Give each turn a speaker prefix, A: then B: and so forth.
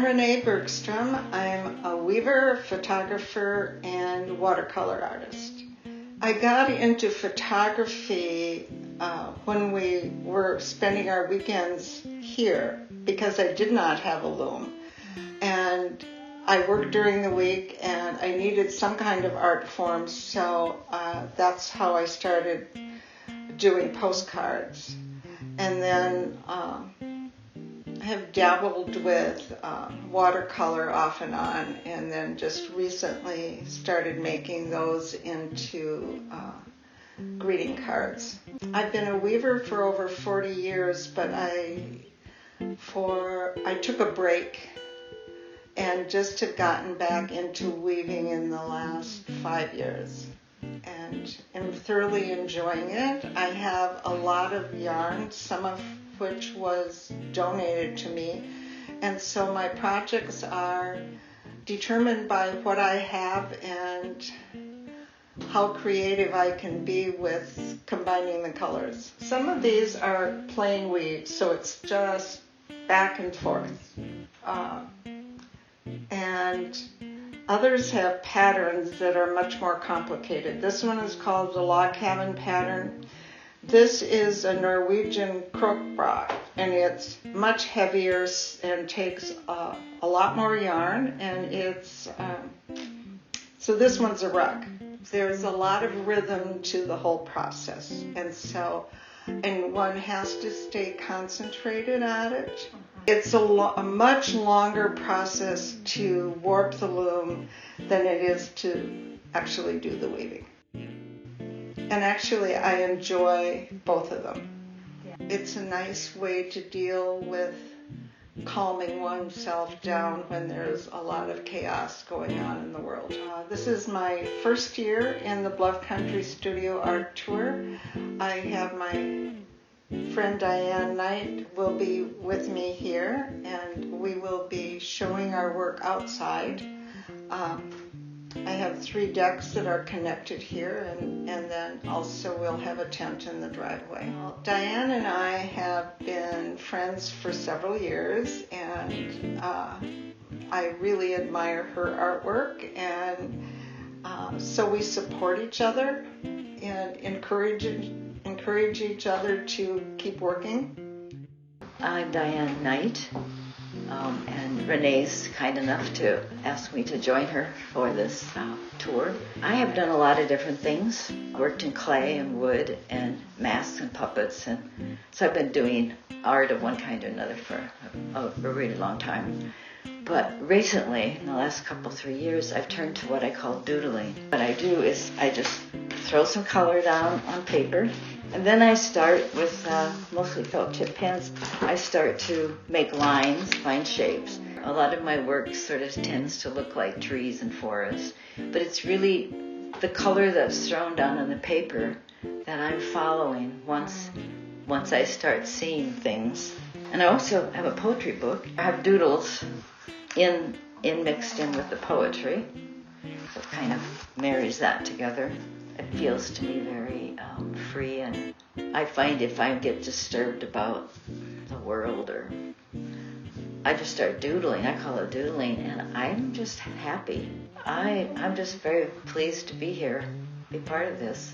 A: I'm Renee Bergstrom. I'm a weaver, photographer, and watercolor artist. I got into photography when we were spending our weekends here because I did not have a loom. And I worked during the week and I needed some kind of art form, so that's how I started doing postcards. And then I have dabbled with watercolor off and on, and then just recently started making those into greeting cards. I've been a weaver for over 40 years, but I took a break and just have gotten back into weaving in the last 5 years and am thoroughly enjoying it. I have a lot of yarn, some of which was donated to me, and so my projects are determined by what I have and how creative I can be with combining the colors. Some of these are plain weaves, so it's just back and forth. And others have patterns that are much more complicated. This one is called the log cabin pattern. This is a Norwegian krokbrak, and it's much heavier and takes a lot more yarn, and so this one's a rug. There's a lot of rhythm to the whole process, and one has to stay concentrated on it. It's a much longer process to warp the loom than it is to actually do the weaving. And actually, I enjoy both of them. It's a nice way to deal with calming oneself down when there's a lot of chaos going on in the world. This is my first year in the Bluff Country Studio Art Tour. I have my friend Diane Knight will be with me here, and we will be showing our work outside. I have 3 decks that are connected here, and then also we'll have a tent in the driveway. Diane and I have been friends for several years, and I really admire her artwork, and so we support each other and encourage each other to keep working.
B: I'm Diane Knight, and Renee's kind enough to ask me to join her for this tour. I have done a lot of different things, worked in clay and wood and masks and puppets, and so I've been doing art of one kind or another for a really long time. But recently, in the last 3 years, I've turned to what I call doodling. What I do is I just throw some color down on paper, and then I start with mostly felt tip pens. I start to make lines, find shapes. A lot of my work sort of tends to look like trees and forests, but it's really the color that's thrown down on the paper that I'm following once I start seeing things. And I also have a poetry book. I have doodles mixed in with the poetry, so it kind of marries that together. It feels to me very free, and I find if I get disturbed about the world, or I just start doodling. I call it doodling, and I'm just happy. I'm just very pleased to be here, be part of this.